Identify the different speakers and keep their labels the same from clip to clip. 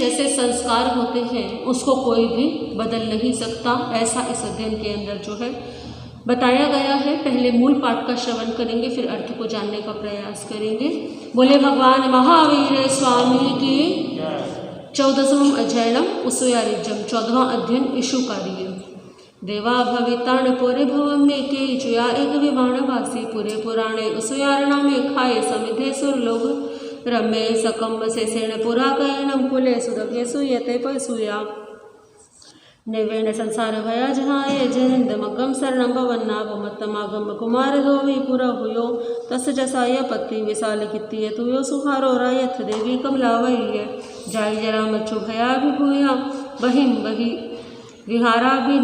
Speaker 1: जैसे संस्कार होते हैं उसको कोई भी बदल नहीं सकता, ऐसा इस अध्ययन के अंदर जो है बताया गया है। पहले मूल पाठ का श्रवण करेंगे, फिर अर्थ को जानने का प्रयास करेंगे। बोले भगवान महावीर स्वामी की। 14वां अध्ययनम उसुयारिजम, 14वां अध्ययन इशु कार्य। देवा भविताण पुरे भवम में के जुया एक विमान वासी पुरे पुराणे उसुयारणा में खाए समिधे सुर लोग रमे सकम से सेण पुरा कयनम कुले सुदभ्य सुयते पसुया निवेण संसार भया जहाए जनिंदमगम शरणम भवन्नाभमत्तमागम कुमार धोवी पुरा हुयो तस् जसाय पत्ति विशाल कित्तीय तुयो सुहारो रायथ देवी कमलावय्य जाय जरा मच्छु भया विभूया बहिम बही विहारा भी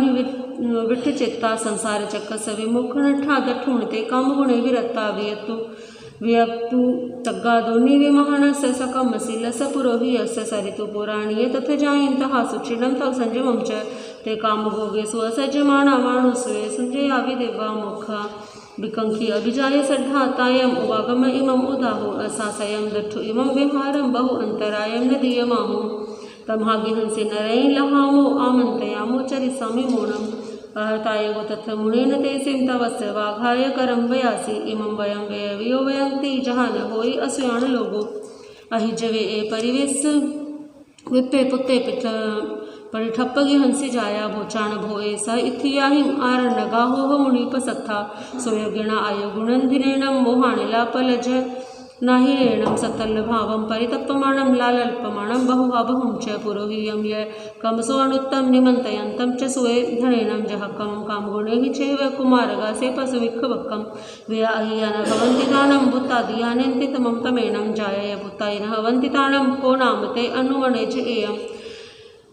Speaker 1: विठ चित्ता संसार चक्कस विमुख नठा दठूणते काम गुणे विरत्ता वियप्तु तग्गा दोनी विमहनस सकम शीलस पुरोहियस सरितु पुराणीय तथ जायन्तः सुक्षिणं तव संजमं च ते काम भोगे स्वसज्जमाना मानुस्वे संजया विदेवा मुखा विकंखी अभिजाय सद्धातायम उवागम इमं उदाहो असासयं दठु इमं विहारं बहु अंतरायं न दीयमाहो तमहागे हंसे नरैं लहामो आमंतयामो चरिसामि मूणम् अहतायगो तथ मुनेन ते सिंतवस्य वाघाय करं वयासि इमं वयं व्ययो वयन्ति जहान होई असुयाण लोगो अहिजवे ए परिवेश विप्पे पुत्ते पिठ परिठप्पगी हंसी जाया भोचाण भोए स इथियाहिं आर नगाहो मुनिप सत्था सोयगिणा आयो गुणन्धिनेनं मोहाणिला पलज नाही एणं सतल भावं परितप्पमाणं लालल्पमाणं बहुहाबहुं च पुरोहियं य कमसोऽनुत्तं निमन्तयन्तं च सुवे धनेनं जहकं कामगुणैः चैव कुमारगासे पशुविक्खवक्कं विया अहियान भवन्ति दानं भूतादियानेन्ति तमं तमेनं जायय भूतायिनः भवन्ति ताणं को नाम ते अनुवणेज एयम्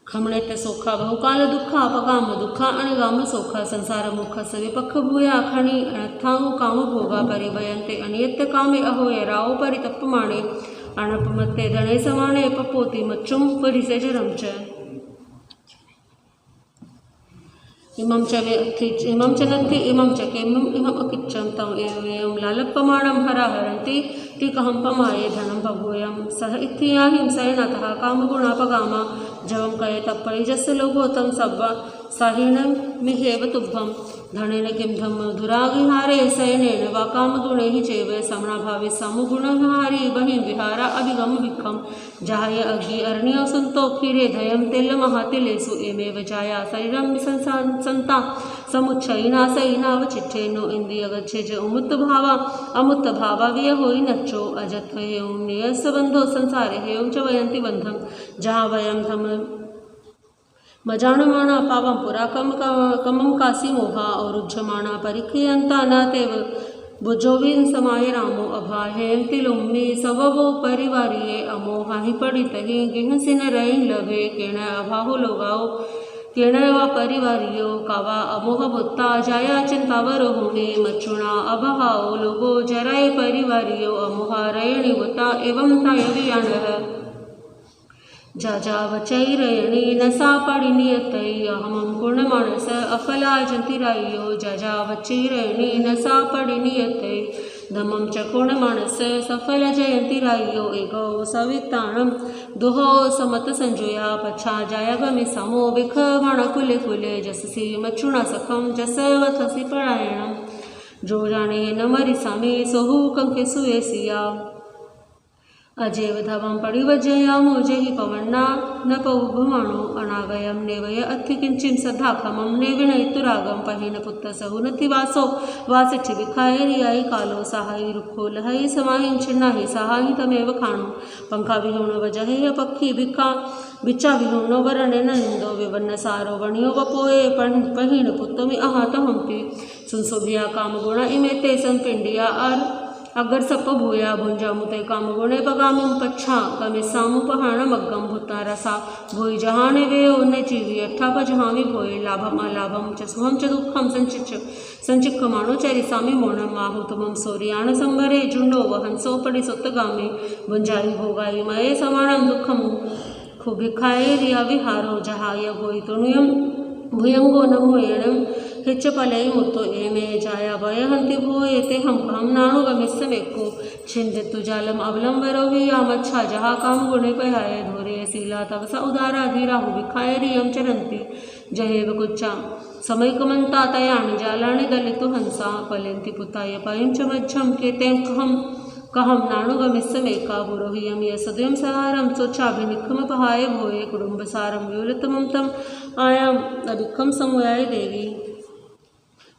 Speaker 1: खमणेत सोखा बहुकाल दुःखा अपगाम दुःखा अणगाम सोखा संसार मुख सविपक्ष भूया खणी अनर्थांगु काम भोगा परिभयन्ते अनियत्त कामे अहो यराओ परितप्पमाणे अणपमत्ते धणे समाणे पपोति मच्चुं परिसेजरं च इमं च वेत्थि इमं च नत्थि इमं च केमं इमम् अकिच्चं तं एवं लालप्पमाणं हराहरन्ति तिकहं पमाये धनं बभूयं सह इत्थियाहिं सयनतः कामगुणापगामा जवं कयतप्परिजस्य लोगोतं सब्बा साहिनं मिहेव तुभ्यं धनेन किं धम्मधुराविहारे सयनेन वा कामगुणैः चैव समणाभावे समुगुणविहारी बहिं विहारा अभिगम विखं जाय अग्नि अर्ण्य सुन्तो क्षीरे धयं तिलमहातिलेषु एमेव जाया शरीरं संता समुच्छयिना सयिनावचिच्छेनो इन्द्रिय गच्छेज अमुत्त भावा विय होई नच्चो अजत्व हेयं नियस्य बन्धो संसारे हेयं च वयन्ति बन्धं जहाँ वयं धम मजाणमाणा पावं पुरा कमं काशी मोहा और उज्जमाणा परिक्रियंता न तेव भुजोविन समाय रामो अभाहेन्ति लुम्बी सबवो परिवारिये अमोहा ही पड़ित ही गिहसिन रैं लभे केण अभाहो लोगाओ केण वा परिवारियो कावा अमोह बुत्ता जाया चिंतावरो होमे मचुणा अभाओ लोगो जराय परिवारियो अमोहा रयणि बुत्ता एवं तायवियाणः जाजा वचैरयणी नसा पड़िनियतै अहमं गुणमानस अफला जंतिरायो जाजा वचैरयणी नसा पड़िनियतै धमं च गुणमानस सफल जयंतिरायो एगो सविताणं दुहो समत संजुया पच्छा जायगमि समो विख कुले कुले जससी मच्छुणा सखम जस वथसी परायणं जो जाने न मरि समे सोहु कंके सुएसिया अजेव धवं परिवजया मोजहि पवन्ना न पौभमाणो अनागयं नेवय अत्थि किंचिं सद्धा खमं नेविनयितुरागं पहिन पुत्र सहुनति वासो वासिठि विखाय रियाई कालो साहाई रुखो लहई समाहिं छिन्नाहि साहाहि तमेव खाणो पंखा विहोणो वजहे पक्षी भिक्खा बिच्चा विहोणो वरणे नंदो विवन्न सारो वणियो वपोए पहिन पुत्तमि आहत हंपि सुनसुभिया काम गुण इमे ते संपिंडिया आर अगर सप भूया भुंजा मुते काम गुणे पगामं पच्छा कमे सामु पहाण मग्गम भूता रसा भोई जहाने वे ओने जीवी अट्ठाप जहावी भोई लाभम अलाभम च सुहम च दुःखम संचिक्ख माणो चरि सामी मोणम माहुतमं सोरियाण संवरे जुंडो वहंसो पड़ि सोत्तगामे भुंजाई भोगाई मये समाणं दुःखम खुभिखाये रिया विहारो जहाय भोई तुणुयम भुयंगो नमोयणं ಹೆಚ್ಚಪಲೈ ಮುತ್ತು ಏಮೇ ಜಾಯ ಭಯಹಂತಿ ಭೂಯತೆ हम नाणु गमिस्समेको छिंदितु जालम अवलंबरोहि यामच्छा जहा काम गुणे पहाय धोरे सीला तवसा उदारा धीरा हु विखाय रियम चरंती जहेव कुच्चा समय कमंता तयाणि जालाणि दलितु हंसा पलंति पुताय पायं च मध्यम केते कहम नाणुगमिस्समेका पुरोहियम यसद्यम सहारम सोच्छाभिनिखम पहाय भोये कुटुंबसारम व्योलतमं तम आयाम अभिखम समुयाय देवी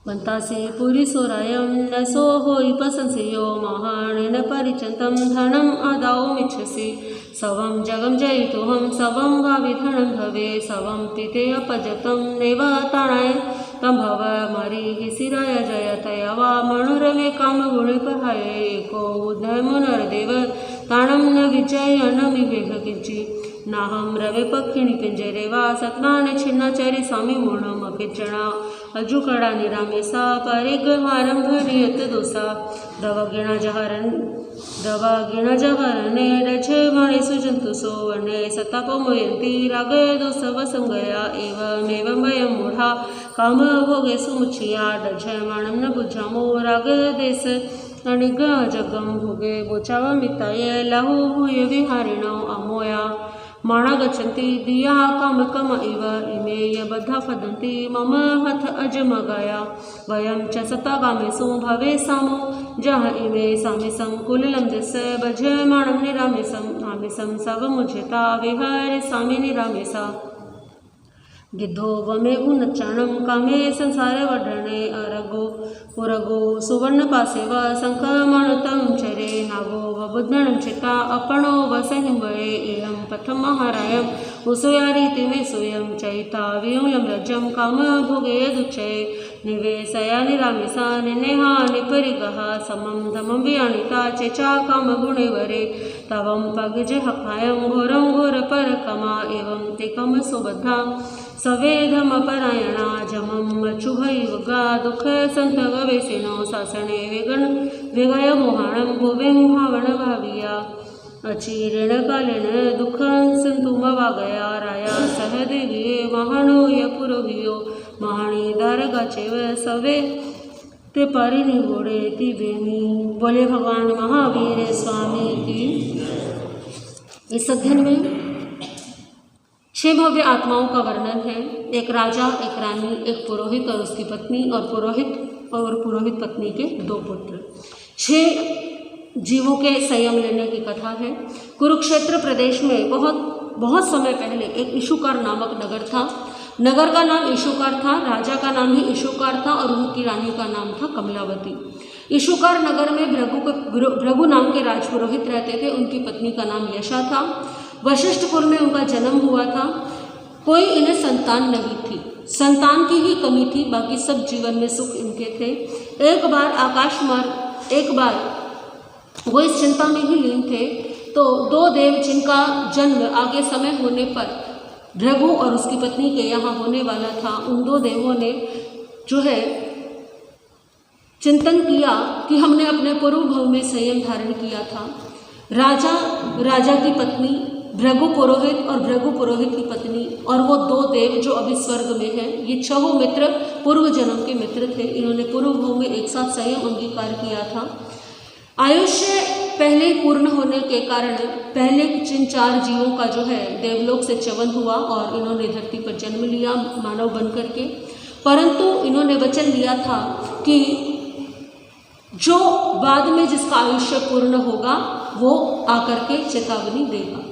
Speaker 1: वंतासे पुरी सोरायम न सो होई पसंसियो महाणेन परिचंतम धनम आदाओ मिच्छसि सवं जगम जयितोहम सवं भाविधनं भवे सवं पिते अपजतं नेवाताणाय तम भव मरी हिसिराय जयतया वा मणुरमे काम गुणे पहाय एको उदय मुनरदेव ताणं न विजय अनमि वेह किंचि नाहम रवे पक्षिणी पिंजरे वा सत्नाने छिन्नाचरी स्वामी मूणम अकिचणा अजुकड़ा निरामेसा परिगहारंभ नियत दोसा दवगिणा जहरने रजे मणि सुजंतुसो वने सतापमयंती रागे दोसव संगया एवमेवं वयं मूढ़ा काम भोगे सुमुचिया डझय माणम न बुझामो राग देश अणिग जगम भोगे बोचाव मिताय लहु भूय विहारिणो अमोया माणा गच्छन्ति दिया काम कम इव इमे यबद्धा फदन्ति मम हथ अजमगाया वयं च सतागामेषु भवे सामो जह इमे सामिसं कुलिलं दिस भजे माणं निरामेसं आमिसं सवमुझेता विहरे सामि निरामेसा गिद्धो वमे उन्नच्चाणं कामे संसार वड्रणे अरगो पुरगो सुवर्ण पासेव संकमणतं चरे नागो वबुद्धणं चिता अपणो वसहिंवये एयं पथं महारायं उसूयारीति मे सूयं चैता वियुलं रज्जं काम भोगे यदुच्चये निवेशया निरामिसा निनेहा निपरिगः समं धमं वियाणिता चेचा काम गुणे वरे तवं पगजहकायं घोरं घोरपरकमा एवं ते कम सुबद्धा सवेधमपरायणा जमं मचुभैवगा दुःख सन्तगवेशिनो शासने विगय मोहाणं भुविं भावण भाविया अचिरेण कालेन दुःखं सन्तुमवागया राया सहदेवी महाणो यपुरोहियो महाणी दारगाचेव सवे ते पारिनी घोड़े ती बेनी। बोले भगवान महावीर स्वामी की। इस अध्ययन में 6 भव्य आत्माओं का वर्णन है। एक राजा, एक रानी, एक पुरोहित और उसकी पत्नी और पुरोहित पत्नी के 2 पुत्र। 6 जीवों के संयम लेने की कथा है। कुरुक्षेत्र प्रदेश में बहुत समय पहले एक इशुकार नामक नगर था। नगर का नाम इशुकार था, राजा का नाम ही इशुकार था और उनकी रानी का नाम था कमलावती। इशुकार नगर में भृगु नाम के राजपुरोहित रहते थे। उनकी पत्नी का नाम यशा था। वशिष्ठपुर में उनका जन्म हुआ था। कोई इन्हें संतान नहीं थी, संतान की ही कमी थी, बाकी सब जीवन में सुख इनके थे। एक बार वो इस चिंता में ही लीन थे तो 2 देव जिनका जन्म आगे समय होने पर भृगु और उसकी पत्नी के यहाँ होने वाला था, उन 2 देवों ने जो है चिंतन किया कि हमने अपने पूर्व भव में संयम धारण किया था। राजा की पत्नी, भृगु पुरोहित और भृगु पुरोहित की पत्नी और वो 2 देव जो अभी स्वर्ग में हैं, ये 6 मित्र पूर्व जन्म के मित्र थे। इन्होंने पूर्व भव में एक साथ संयम अंगीकार किया था। आयुष्य पहले पूर्ण होने के कारण पहले जिन 4 जीवों का जो है देवलोक से च्यवन हुआ और इन्होंने धरती पर जन्म लिया मानव बनकर के, परंतु इन्होंने वचन लिया था कि जो बाद में जिसका आयुष्य पूर्ण होगा वो आकर के चेतावनी देगा।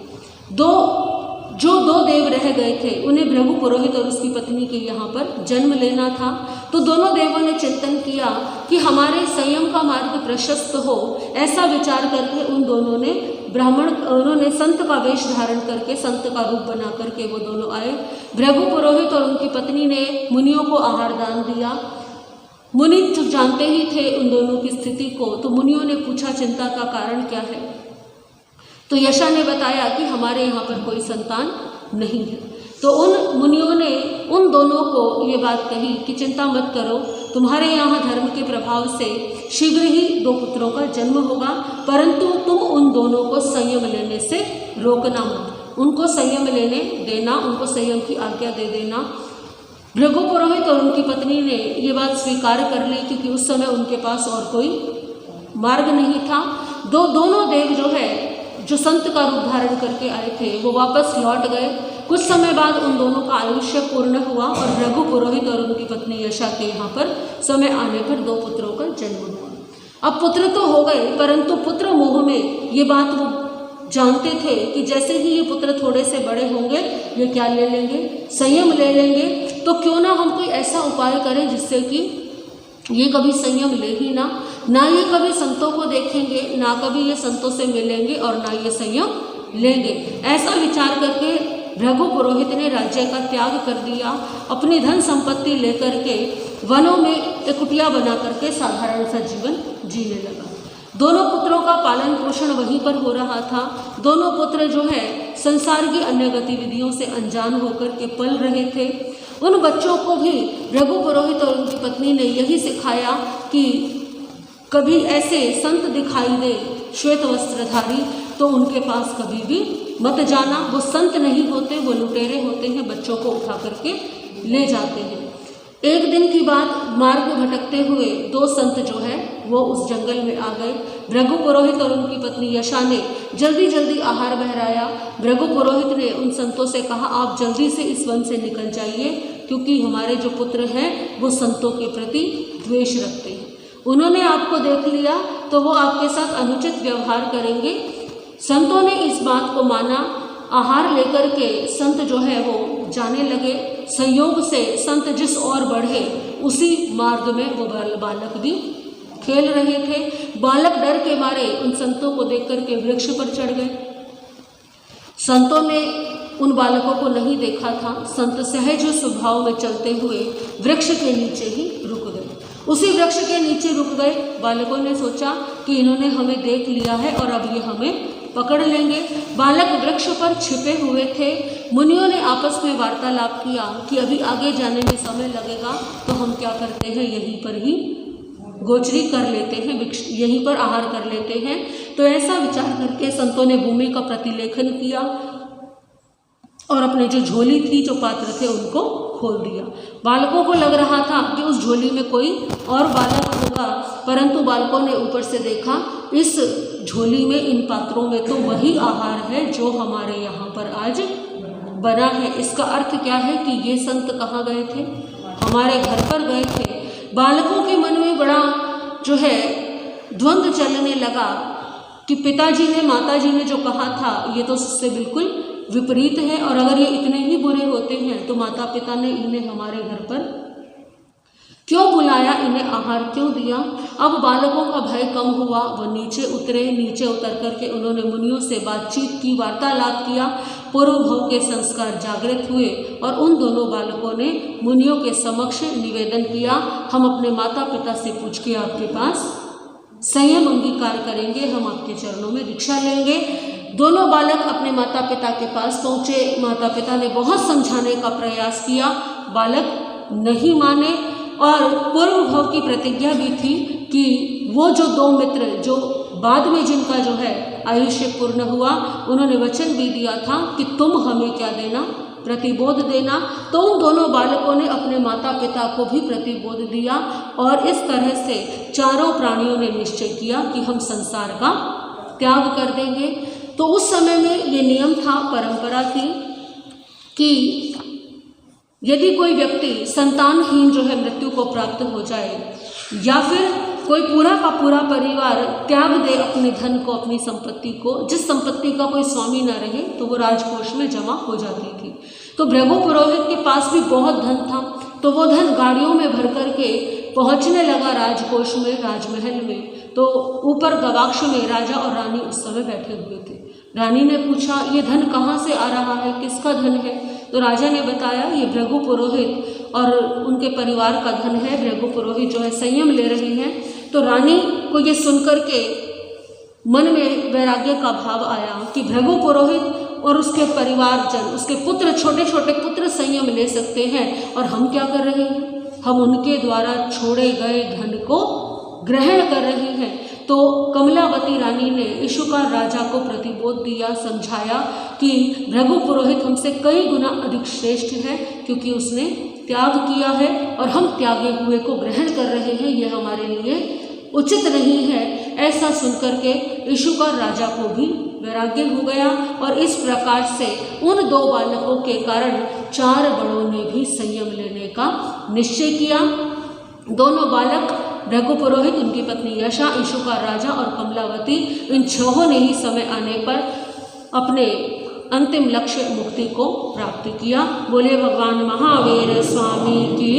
Speaker 1: 2 देव रह गए थे, उन्हें भृगु पुरोहित और उसकी पत्नी के यहाँ पर जन्म लेना था। तो दोनों देवों ने चिंतन किया कि हमारे संयम का मार्ग प्रशस्त हो, ऐसा विचार करके उन दोनों ने उन्होंने संत का वेश धारण करके, संत का रूप बना करके वो दोनों आए। भृगु पुरोहित और उनकी पत्नी ने मुनियों को आहार दान दिया। मुनि तो जानते ही थे उन दोनों की स्थिति को, तो मुनियों ने पूछा चिंता का कारण क्या है। तो यशा ने बताया कि हमारे यहाँ पर कोई संतान नहीं है। तो उन मुनियों ने उन दोनों को ये बात कही कि चिंता मत करो, तुम्हारे यहाँ धर्म के प्रभाव से शीघ्र ही 2 पुत्रों का जन्म होगा, परंतु तुम उन दोनों को संयम लेने से रोकना मत, उनको संयम लेने देना, उनको संयम की आज्ञा दे देना। भृगु पुरोहित और उनकी पत्नी ने ये बात स्वीकार कर ली, क्योंकि उस समय उनके पास और कोई मार्ग नहीं था। दोनों देव जो है, जो संत का रूप धारण करके आए थे, वो वापस लौट गए। कुछ समय बाद उन दोनों का आयुष्य पूर्ण हुआ और भृगु पुरोहित और उनकी पत्नी यशा के यहाँ पर समय आने पर 2 पुत्रों का जन्म हुआ। अब पुत्र तो हो गए, परंतु पुत्र मोह में ये बात वो जानते थे कि जैसे ही ये पुत्र थोड़े से बड़े होंगे, ये क्या ले लेंगे, संयम ले लेंगे। तो क्यों ना हम कोई ऐसा उपाय करें जिससे कि ये कभी संयम ले ही ना ये कभी संतों को देखेंगे, ना कभी ये संतों से मिलेंगे और ना ये संयम लेंगे। ऐसा विचार करके भृगु पुरोहित ने राज्य का त्याग कर दिया, अपनी धन संपत्ति लेकर के वनों में एक कुटिया बना करके साधारण सा जीवन जीने लगा। दोनों पुत्रों का पालन पोषण वहीं पर हो रहा था। दोनों पुत्र जो है संसार की अन्य गतिविधियों से अनजान होकर के पल रहे थे। उन बच्चों को भी भृगु पुरोहित और उनकी पत्नी ने यही सिखाया कि कभी ऐसे संत दिखाई दे श्वेत वस्त्रधारी, तो उनके पास कभी भी मत जाना। वो संत नहीं होते, वो लुटेरे होते हैं, बच्चों को उठा करके ले जाते हैं। एक दिन की बात, मार्ग भटकते हुए 2 संत जो है वो उस जंगल में आ गए। भृगु पुरोहित और उनकी पत्नी यशा ने जल्दी जल्दी आहार बहराया। भृगु पुरोहित ने उन संतों से कहा, आप जल्दी से इस वन से निकल जाइए, क्योंकि हमारे जो पुत्र हैं वो संतों के प्रति द्वेष रखते हैं। उन्होंने आपको देख लिया तो वो आपके साथ अनुचित व्यवहार करेंगे। संतों ने इस बात को माना। आहार लेकर के संत जो है वो जाने लगे। संयोग से संत जिस ओर बढ़े उसी मार्ग में वो बालक भी खेल रहे थे। बालक डर के मारे उन संतों को देख करके वृक्ष पर चढ़ गए। संतों ने उन बालकों को नहीं देखा था। संत सहज स्वभाव में चलते हुए वृक्ष के नीचे ही रुक गए। उसी वृक्ष के नीचे रुक गए। बालकों ने सोचा कि इन्होंने हमें देख लिया है और अब ये हमें पकड़ लेंगे। बालक वृक्ष पर छिपे हुए थे। मुनियों ने आपस में वार्तालाप किया कि अभी आगे जाने में समय लगेगा, तो हम क्या करते हैं, यहीं पर ही गोचरी कर लेते हैं, यहीं पर आहार कर लेते हैं। तो ऐसा विचार करके संतों ने भूमि का प्रतिलेखन किया और अपने जो झोली थी, जो पात्र थे, उनको खोल दिया। बालकों को लग रहा था कि उस झोली में कोई और बालक होगा, परंतु बालकों ने ऊपर से देखा, इस झोली में, इन पात्रों में तो वही आहार है जो हमारे यहाँ पर आज बना है। इसका अर्थ क्या है कि ये संत कहाँ गए थे, हमारे घर पर गए थे। बालकों के मन में बड़ा जो है द्वंद्व चलने लगा कि पिताजी ने, माताजी ने जो कहा था ये तो उससे बिल्कुल विपरीत है, और अगर ये इतने ही बुरे होते हैं तो माता पिता ने इन्हें हमारे घर पर क्यों बुलाया, इन्हें आहार क्यों दिया। अब बालकों का भय कम हुआ। वो नीचे उतरे। नीचे उतर करके उन्होंने मुनियों से बातचीत की, वार्तालाप किया। पूर्व भव के संस्कार जागृत हुए और उन दोनों बालकों ने मुनियों के समक्ष निवेदन किया, हम अपने माता पिता से पूछ के आपके पास संयम अंगीकार करेंगे, हम आपके चरणों में दीक्षा लेंगे। दोनों बालक अपने माता पिता के पास पहुँचे। माता पिता ने बहुत समझाने का प्रयास किया, बालक नहीं माने। और पूर्व भव की प्रतिज्ञा भी थी कि वो जो 2 मित्र जो बाद में जिनका जो है आयुष्य पूर्ण हुआ, उन्होंने वचन भी दिया था कि तुम हमें क्या देना, प्रतिबोध देना। तो उन दोनों बालकों ने अपने माता पिता को भी प्रतिबोध दिया और इस तरह से चारों प्राणियों ने निश्चय किया कि हम संसार का त्याग कर देंगे। तो उस समय में ये नियम था, परंपरा थी कि यदि कोई व्यक्ति संतानहीन जो है मृत्यु को प्राप्त हो जाए, या फिर कोई पूरा का पूरा परिवार त्याग दे अपने धन को, अपनी संपत्ति को, जिस संपत्ति का कोई स्वामी न रहे, तो वो राजकोष में जमा हो जाती थी। तो भृगु पुरोहित के पास भी बहुत धन था, तो वो धन गाड़ियों में भर करके पहुंचने लगा राजकोष में, राजमहल में। तो ऊपर गवाक्ष में राजा और रानी उस समय बैठे हुए थे। रानी ने पूछा, ये धन कहाँ से आ रहा है, किसका धन है? तो राजा ने बताया, ये भृगु पुरोहित और उनके परिवार का धन है। भृगु पुरोहित जो है संयम ले रहे हैं। तो रानी को ये सुनकर के मन में वैराग्य का भाव आया कि भृगु पुरोहित और उसके परिवारजन, उसके पुत्र, छोटे छोटे पुत्र संयम ले सकते हैं, और हम क्या कर रहे हैं, हम उनके द्वारा छोड़े गए धन को ग्रहण कर रहे हैं। तो कमलावती रानी ने इशुकार राजा को प्रतिबोध दिया, समझाया कि भृगु पुरोहित हमसे कई गुना अधिक श्रेष्ठ है, क्योंकि उसने त्याग किया है और हम त्यागे हुए को ग्रहण कर रहे हैं, यह हमारे लिए उचित नहीं है। ऐसा सुनकर के इशुकार राजा को भी वैराग्य हो गया और इस प्रकार से उन 2 बालकों के कारण 4 बड़ों ने भी संयम लेने का निश्चय किया। दोनों बालक भृगु पुरोहित, उनकी पत्नी यशा, इशुकार राजा और कमलावती, इन 6 ने ही समय आने पर अपने अंतिम लक्ष्य मुक्ति को प्राप्त किया। बोले भगवान महावीर स्वामी की।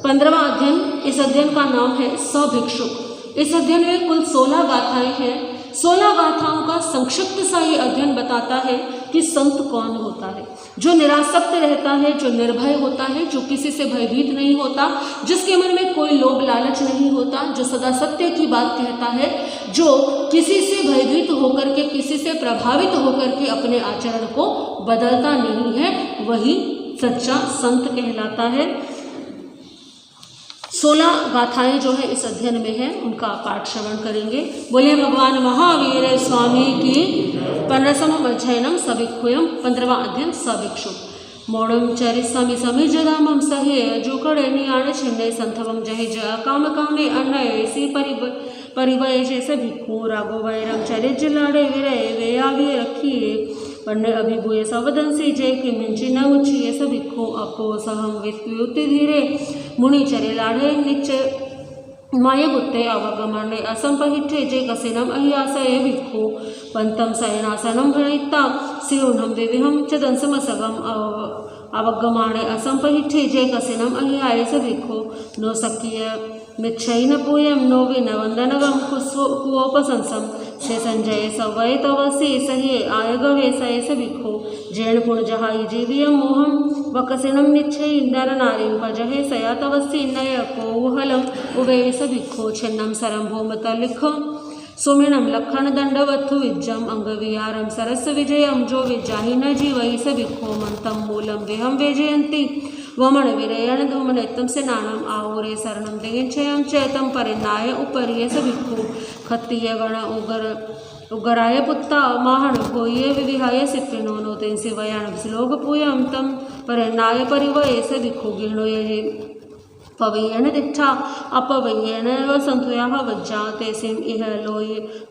Speaker 1: 15वां अध्ययन, इस अध्ययन का नाम है सभिक्षुक। इस अध्ययन में कुल 16 गाथाएं हैं। 16 गाथाओं का संक्षिप्त सा ये अध्ययन बताता है कि संत कौन होता है, जो निरासक्त रहता है, जो निर्भय होता है, जो किसी से भयभीत नहीं होता, जिसके मन में कोई लोभ लालच नहीं होता, जो सदा सत्य की बात कहता है, जो किसी से भयभीत होकर के, किसी से प्रभावित होकर के अपने आचरण को बदलता नहीं है, वही सच्चा संत कहलाता है। 16 गाथाएं जो है इस अध्ययन में है, उनका पाठ श्रवण करेंगे। बोले भगवान महावीर स्वामी की। 15वां अध्ययनम सभिक्षुयम, 15वां अध्ययन सभिक्षुक। मोड़म चरिसमि समी जदामम सहे जो कड़े नियाण छिन्ने संथवम जहि ज काम कामे अन्नय सी परिवय जैसे भिक्खु रागो वैरम चरिज लाड़े विरय वे आगे रखिए पन्ने अभिभूय सवदंसी जय के मिंची न उचिए सभिक्खु अपो सहम वित्युति धीरे मुनि चरे लाड़े निश्चय माये गुत्ते अवगमने असंपहिठे जय कसिनम अहियासये भिक्खु पंतम सयनासनम भणिता सिरुणम देविहम च दंसमसगम अवगमाणे असंपहिठे जय कसिनम अहियाय सभिक्खु नो सखिय मिच्छैन पूयम नो विनवंदनगम कुओपसंसम से संजय सवय तवसी सही आयगवे सय सभिक्खु जैन पुण जहाई जीवियम मोहम वकसिनम निच्छय इंदर नारीं पजहे सया तवसी नय कोहलम उभे सभिक्खु छिन्नम सरम भूमत लिख सुमिणम लखन दंडवत्थु विज्जम अंगविहारम सरस विजयम जो विजाहि न जीवई सभिक्खु मंतम मूलम विहम वेजयंती वमन विरयण धूमनेत्तम से नाणम आहुरे शरणम देयंचयम चैतम परिनाय उपरिय सभिक्खु खत्तीय गण उगराय पुत्ता माहण भोये विविहाय सित्विनो नोतेन शिवयाण श्लोक पूयम तम परिनाय परिवये सभिक्खु गिरणो ये पवयेन दिच्छा अपवयेन संथुया वज्जा तेसिम इह लोय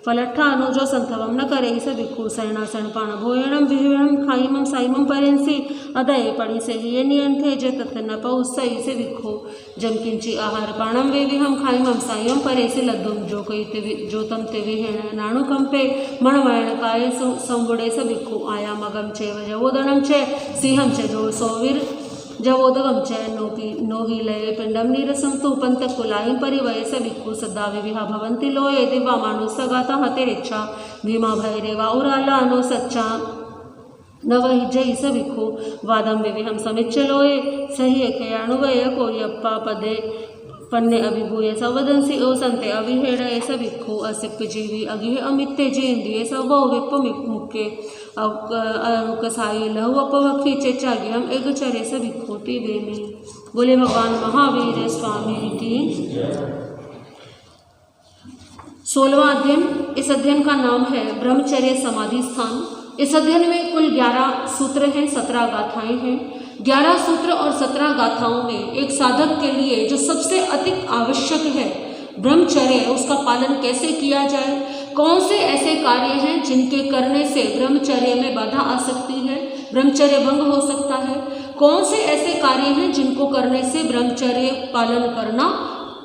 Speaker 1: फलट्ठानु जो संथवम न करे सभिक्खु शरणासन पाण भोयणम विहणम खाइमम साइमम परेंसी अदय पड़ी से ही नियंथे जे तथ न पौसई से भिक्खु जम किंची आहार पाणम वे विहम खाइमम साइमम परे से लद्दुम जो कई जो तम ते विहेण नाणु कंपे मणवयण काय संगुड़े सभिक्खु आया मगम चे वजवोदनम चे सिंहम चे जो सोवीर जवोदगम च नोहि लये पिंडम नीरसं तु पंतकुलायं परिवय सभिक्खु सदा विविहा भवन्ति लोये दिव्या मानुसगाता हतेरिच्छा भीमा भैरेवा उराला नो सच्चा नवहि जय सभिक्खु वादम विविहम समिच्च लोये सह्य कयाणुवय कोर्यप्पा पदे पन्ने अभिभूय सवदंसी ओ संते अविहेड़ सभिक्खु असिप जीवी अगिहे अमित्ते जेंदिये सवो विप मुक्के अवकसाई लहु अपवक्षी चेचागी हम एक चरे सभिक्खु तीवे में। बोले भगवान महावीर स्वामी की। 16वां अध्ययन, इस अध्ययन का नाम है ब्रह्मचर्य समाधि स्थान। इस अध्ययन में कुल 11 सूत्र हैं, 17 गाथाएं हैं। 11 सूत्र और 17 गाथाओं में एक साधक के लिए जो सबसे अधिक आवश्यक है ब्रह्मचर्य, उसका पालन कैसे किया जाए, कौन से ऐसे कार्य हैं जिनके करने से ब्रह्मचर्य में बाधा आ सकती है, ब्रह्मचर्य भंग हो सकता है, कौन से ऐसे कार्य हैं जिनको करने से ब्रह्मचर्य पालन करना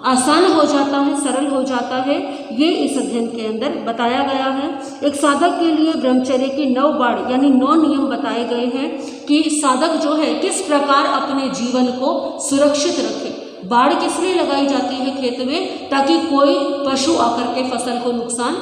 Speaker 1: आसान हो जाता है, सरल हो जाता है, ये इस अध्ययन के अंदर बताया गया है। एक साधक के लिए ब्रह्मचर्य की 9 बाड़ यानी 9 नियम बताए गए हैं कि साधक जो है किस प्रकार अपने जीवन को सुरक्षित रखे। बाड़ किस लिए लगाई जाती है खेत में? ताकि कोई पशु आकर के फसल को नुकसान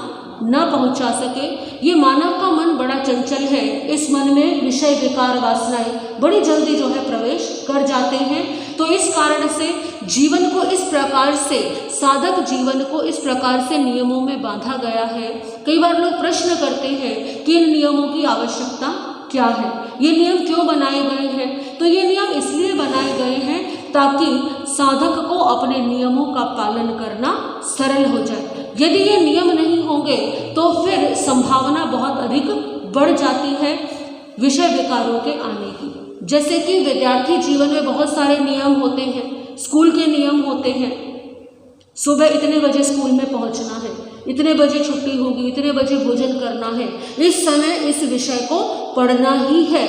Speaker 1: न पहुंचा सके। ये मानव का मन बड़ा चंचल है, इस मन में विषय विकार वासनाएं बड़ी जल्दी जो है प्रवेश कर जाते हैं। तो इस कारण से जीवन को इस प्रकार से, साधक जीवन को इस प्रकार से नियमों में बांधा गया है। कई बार लोग प्रश्न करते हैं कि इन नियमों की आवश्यकता क्या है, ये नियम क्यों बनाए गए हैं? तो ये नियम इसलिए बनाए गए हैं ताकि साधक को अपने नियमों का पालन करना सरल हो जाए। यदि ये नियम नहीं होंगे तो फिर संभावना बहुत अधिक बढ़ जाती है विषय विकारों के आने की। जैसे कि विद्यार्थी जीवन में बहुत सारे नियम होते हैं, स्कूल के नियम होते हैं, सुबह इतने बजे स्कूल में पहुंचना है, इतने बजे छुट्टी होगी, इतने बजे भोजन करना है, इस समय इस विषय को पढ़ना ही है,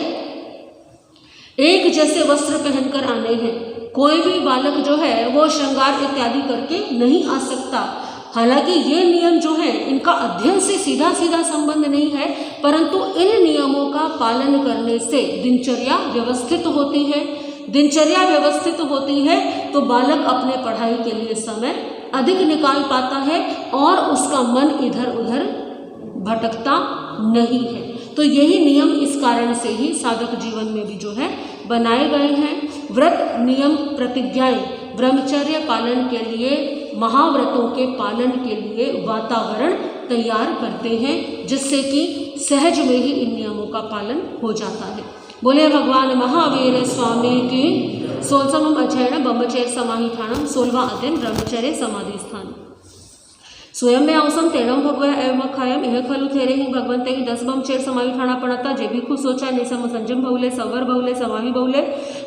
Speaker 1: एक जैसे वस्त्र पहनकर आने हैं, कोई भी बालक जो है वो श्रृंगार इत्यादि करके नहीं आ सकता। हालांकि ये नियम जो है इनका अध्ययन से सीधा सीधा संबंध नहीं है, परंतु इन नियमों का पालन करने से दिनचर्या व्यवस्थित होती है। दिनचर्या व्यवस्थित होती है तो बालक अपने पढ़ाई के लिए समय अधिक निकाल पाता है और उसका मन इधर उधर भटकता नहीं है। तो यही नियम इस कारण से ही साधक जीवन में भी जो है बनाए गए हैं। व्रत, नियम, प्रतिज्ञाएं ब्रह्मचर्य पालन के लिए, महाव्रतों के पालन के लिए वातावरण तैयार करते हैं, जिससे कि सहज में ही इन नियमों का पालन हो जाता है। बोले भगवान महावीर स्वामी की। 16वां अध्ययन ब्रह्मचर्य समाहितानाम, 16वां अध्ययन ब्रह्मचर्य समाधि स्थान। स्वयं में अवसम तेणम भगवया एवं खायम यह खलु थेरे ही भगवंते ही 10 ब्रह्मचर्य समाहिताना पणता जे भी खुश सोचा निसम संजम बहुले संवर बहुले समाहि बहुले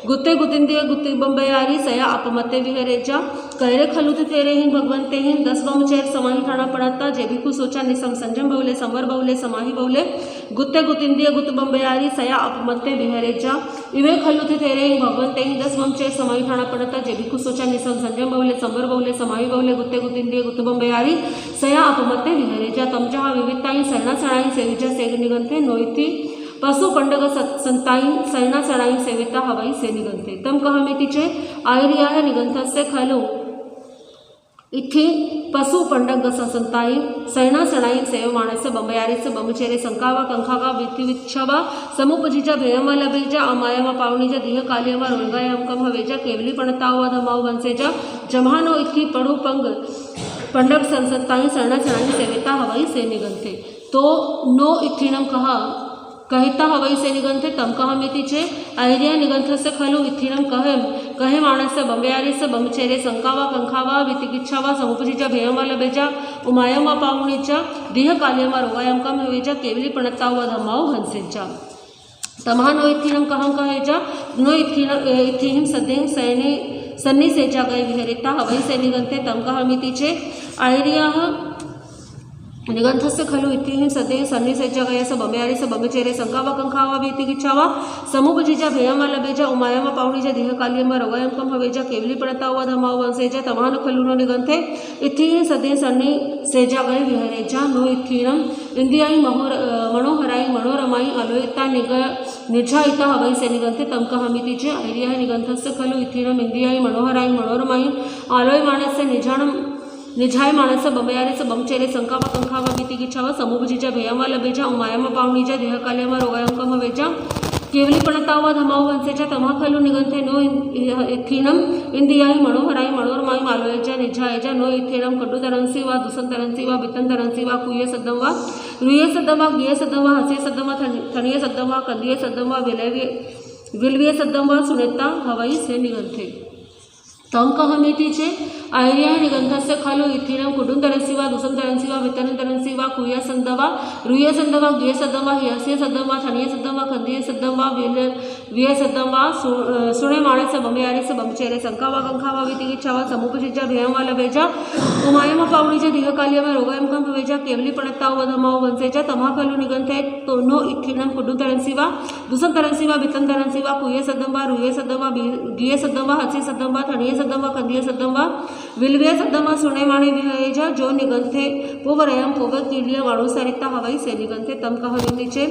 Speaker 1: गुत्ते गुतिंदिय गुत्ति बंबयारी सया अपमते विहरेजा कहरे खलु थेरे ही भगवंते ही 10 ब्रह्मचर्य समाहिताना पणता जे भी खुश सोचा निसम संजम बहुले संवर बहुले समाहि बहुले गुत्ते गुतिंदिय गुत्त बंबयारी सया अपमते विहरेजा इवे खलु थेरे ही भगवंते ही 10 ब्रह्मचर्य समाहिताना पणता जे भी खुश सोचा निसम संजम बहुले संवर बहुले समाहि बहुले गुत्ते गुतिंदिय गुत्त बंबयारी सया अपमते विहरेजा तमजहा विविधताई सैना सणाई सेविजा सेग निगंते नोइति पशु पंडग संताई सैना सणाई सेविता हवाई से निगंते तम कहमितिचे आयर्याह निगंथस्य खलु इथि पशु पंडग संताई सैना सणाई सेवमाणस्य बंबयारीस्य बंबचेरे संकावा कंखावा वित्तिविच्छवा समुपजिजा भेयमा लभेजा अमायमा पावणीजा दीह कालियमा रोलगायम कम हवेजा केवली पणतावा धमाव वंसेजा जमानो इथि पड़ु पंग पंडक संसत्ताई सरणा सणाई सेविता हवाई से निगंथे। तो नो इथिनम कहा कहता हवाई से निगंथे तम कहा मितिचे आयर्या निगंथस्य खलु इथिनम कहे माणस्य बंबयारीस्य बंबचेरे संकावा कंखावा वितिकिच्छावा समुपजिजा भेयमा लभेजा उमायमा पावणीचा दीह कालियमा रोगायम कम हवेजा केवली पणतावा धमाव हंसेजा तमहा नो इथिनम कहम कहेजा नो इथिहिम सदेह सैने सन्नी सेजा गए विहरिता हवई से निगंते तम कहमितिचे आयर्याः निगंथस्य खलु इतिहिं सदेह सन्नी सेजा गए स बंबयारी स बंबचेरे संकावा कंखावा वितिकिच्छावा समुपजिजा भेयमा लभेजा उमायमा पावणीजा दीह कालियमा रोगायम कम हवेजा केवली पणतावा धमाव वंसेजा तमहान खलु नो निगंथे इतिहिं सदेह सन्नी सेजा गए विहरेजा नो इथिनम इंदियाई मनोहराई मनोरमाई अलोयता निर्झायिता हवाई से निगंथे तम कहमितिचे आयर्याः निगंथस्य खलु इथिनम इंदियाई मनोहराई मनोरमाई आलोयमाणस्य निझायमाणस्य बंबयारीस्य बंबचेरे संकावा कंखावा वितिकिच्छावा समुपजिजा भेयमा लभेजा उमायमा पावणीजा दीह कालियमा रोगायम कम हवेजा केवली पणतावा धमाव वंसेजा तमहा खलु निगंथे नो इथिनम इंदियाई मनोहराई मनोरमाई आलोयजा निझायजा नो इथिनम कड्डु तरंसी वा दुसन तरंसी वा बितन तरंसी वा कुये सद्दम वा रुये सद्दम वा गिये सद्दम वा हंसिये सद्दम वा थनिये सद्दम वा कंदिये सद्दम वा विलविये सद्दम वा सुनेता हवाई से निगंथे तम कहमितिचे आयर्याः निगंथस्य खलु इथिनम कुडुं तरंसी वा दुसं तरंसी वा वितन तरंसी वा कुया संदवा रुये संदवा गिये सद्दम वा हियसिये सद्दम वा थनिये सद्दम वा कंदिये सद्दम वा विये सद्दम वा सुणे माणस्य बंबयारीस्य बंबचेरे संकावा कंखावा वितिकिच्छावा समुपजिजा भेयमा लभेजा उमायमा पावणीजा दीह कालियमा रोगायम कम हवेजा केवली पणतावा धमाव वंसेजा तमहा खलु निगंथे तो नो इथिनम कुडुं तरंसी वा दुसं तरंसी वा वितन तरंसी वा कुये सद्दम वा रुये सद्दम वा गिये सद्दम वा हंसिये सद्दम वा थनिये सद्दम वा कंदिये सद्दम वा विलविये सद्दम वा सुणे माणे विहरेजा जो निगंथे पोवरयम पोवकील्यम अणुसरिता हवाई से निगंथे तम कहमितिचे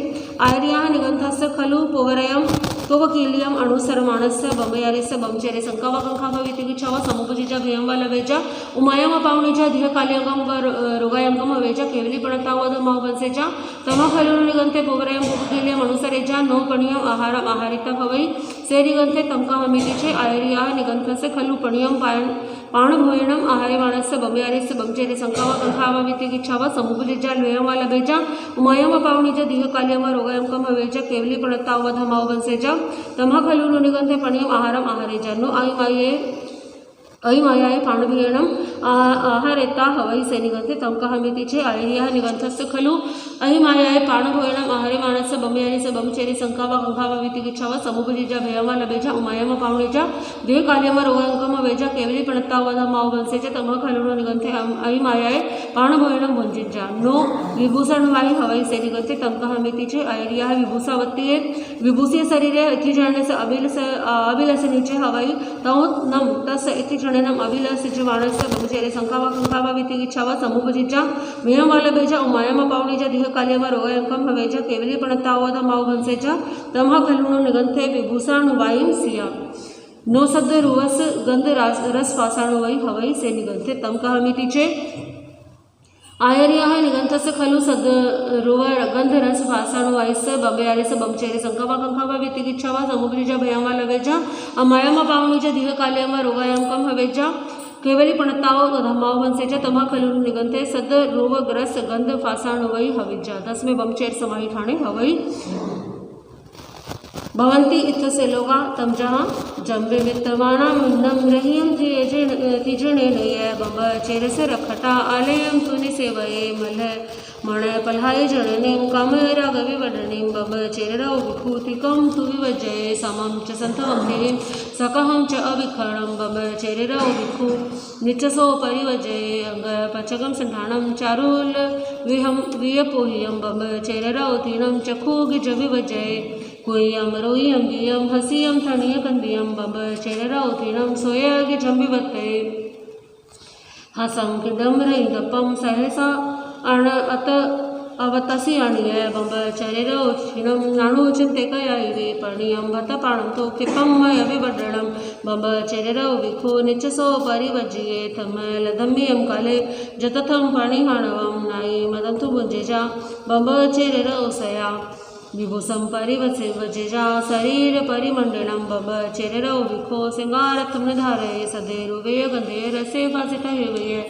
Speaker 1: आयर्याः निगंथस्य खलु पोवरयम पोवकील्यम अणुसरमाणस्य बंबयारीस्य बंबचेरे संकावा कंखावा वितिकिच्छावा समुपजिजा भेयमा लभेजा उमायमा पावणीजा दीह कालियम वा रोगायम कम हवेजा केवली पणतावा धमाव वंसेजा तमहा खलु निगंथे पोवरयम पोवकील्यम अणुसरेजा नो पणियम आहारम आहारिता हवाई से निगंथे तम कहमितिचे आयर्याः निगंथस्य खलु पणियम पाणभोयणम आहार्यमाणस्य बंबयारीस्य बंबचेरे संकावा कंखावा वितिकिच्छावा समुपजिजा भेयमा लभेजा उमायमा पावणीजा दीह कालियम वा रोगायम कम हवेजा केवली पणतावा धमाव वंसेजा तमहा खलु निगंथे पणियम आहारम आहारेजा नो आई मायाय पाणभीयणम आहरेता हवै से निगंथे तम कहमिति चे आयर्यः निगंथस्य खलु अहिमायाय पाणभोयणम् आहरे मानस्य बमयानि स बमचेरि संकावा कंकावा वितिगिच्छावा समुपजिजा भयमा लबेजा उमायमा पावणेजा देह काल्यमा रोगांकम वेजा केवली प्रणतावधा माव वंसेजा तम खलु निगंथे अहिमायाय पाणभोयणम् भंजिजा नो विभूषणवाही हवै से निगंथे तम कहमिति चे आयर्यः विभूषावत्तिये विभूषिय शरीरे इति जनेन स अभिलष नीचे हवै तौ नम तस् इति जनेनम अभिलष वाणस्य बमचेरि संकावा कंकावा वितिगिच्छावा समुपजिजा भयमा लबेजा उमायमा पावणेजा देह काल्यमा रोगांकम हवेजा केवली प्रणतावधा माव वंसेजा तम खलु निगंथे विभूषणवाही सिया नो सद रुवस गंध रस पाषाणवै हवै से निगंथे तम कहमिति चे आयर्यः निगंथस्य खलु सद रुव गंध रस पाषाणवायस बमयारिस बमचेरि संकावा कंकावा वितिगिच्छावा समुपजिजा भयमा लबेजा अमायमा पावणेजा देह काल्यमा रोगांकम हवेजा केवली प्रणताव धमाव वंसेजा तमा खलु निगंथे सद रुव रस गंध पाषाणवै हविजा 10 में बमचेर समाही ठाणे हवै भवन्ति इत्यस्य लोका तम जहाँ जम्बे वित्तमानां नम्रहियं तिजनेन ये बमचेरस्य रखटा आलयं तुनि सेवये मण पल्हाय जननीं कामरागविवदनीं बमचेरौ विभूतिकं तु विवजये समं च सन्तमग्निं सकहं च अविखरणं बमचेरौ विभू निचसो परिवजये अंगपचकं सन्धानं चारुल विहं वियपोह्यं बमचेरौ तीनं चक्षुगिज विवजये कोयम रोयम बियम हसियम थणिय कंदियम बब चेरौ तीनम सोयगि जंबिवते हसम किडम रहिदपम सहसा अण अत अवतसी अणिय बब चेरौ छिनम नाणु चिंते कयाइवे पणियम भत पाणम तो किपम अभिवडणम बब चेरौ विखो निचसो परिवजिये थम लदम्यम काले जतथम पणिहाणवम नाई मदंतु भुंजेजा बब चेरौ सया विभूषं परिवजेजा शरीर परिमंडलम बब चेरौ विखो सिंगारत्म धारये सदेरुवे गंधे रसे भासित हृवये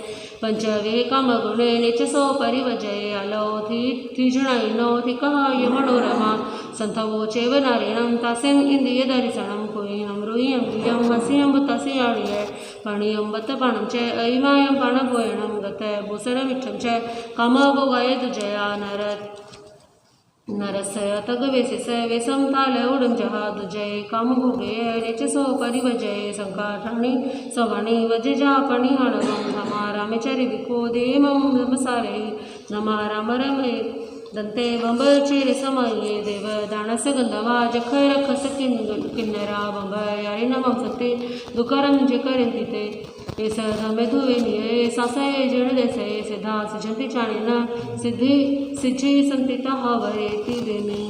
Speaker 1: पंचवे कामगुणे निचसो परिवजये अलौ थिजणैनो थिकः यमनोरमा संथवो चैव नारिणं तासिं इंद्रिय दर्शनं कोयिनं रुयं वियं हसियं बुतसियाणिये पणियं बत पाणं च अयिमायं पाणभोयणं गत भूषणमिच्छं च कामभोगाय दुजया नरस्य तगवेशिस वेशम ताल उड़ंजहा दुजय काम भोगे निचसो परिवजय संकाठाणी सवाणी वजजा पणिहाणवं नमारा मेचरि विको देमं नमसारे नमारा मरमे दंते बंबचेर समये देव दानस गंधवा जखर खस किन्नरा बंब यारी नमं सते दुकारं जकरन्ति ते एस धमे धुवे निये सासये जण देसे सिद्धा सिजंति चाणेन सिद्धि सिद्धि संतिता हवरे ति देमी।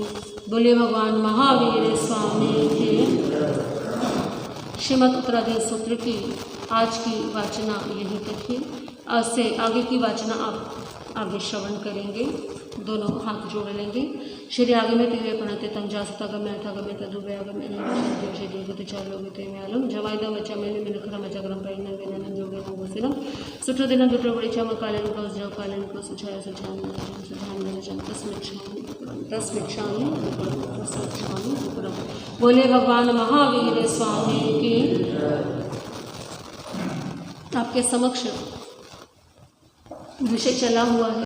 Speaker 1: बोले भगवान महावीर स्वामी की। श्रीमद् उत्तराधीश सूत्र की आज की वाचना यहीं तक ही। आज से आगे की वाचना आप आगे श्रवण करेंगे, दोनों हाथ जोड़ लेंगे। श्री आगे में तीव्र प्रणते तम जासता गम्य था गम्य तदुबे आगम्य नहीं श्री दुर्गति चालोगिते में आलम जवाइदा बच्चा मैंने मिनखरा मचाग्रम पैन वेनन जोगे नंगोसिनम सुठो दिन दुटो बड़ी चम कालन को जो कालन को सुछाया सुधान जन तस्मिच्छामि बोले भगवान महावीर स्वामी की। आपके समक्ष विषय चला हुआ है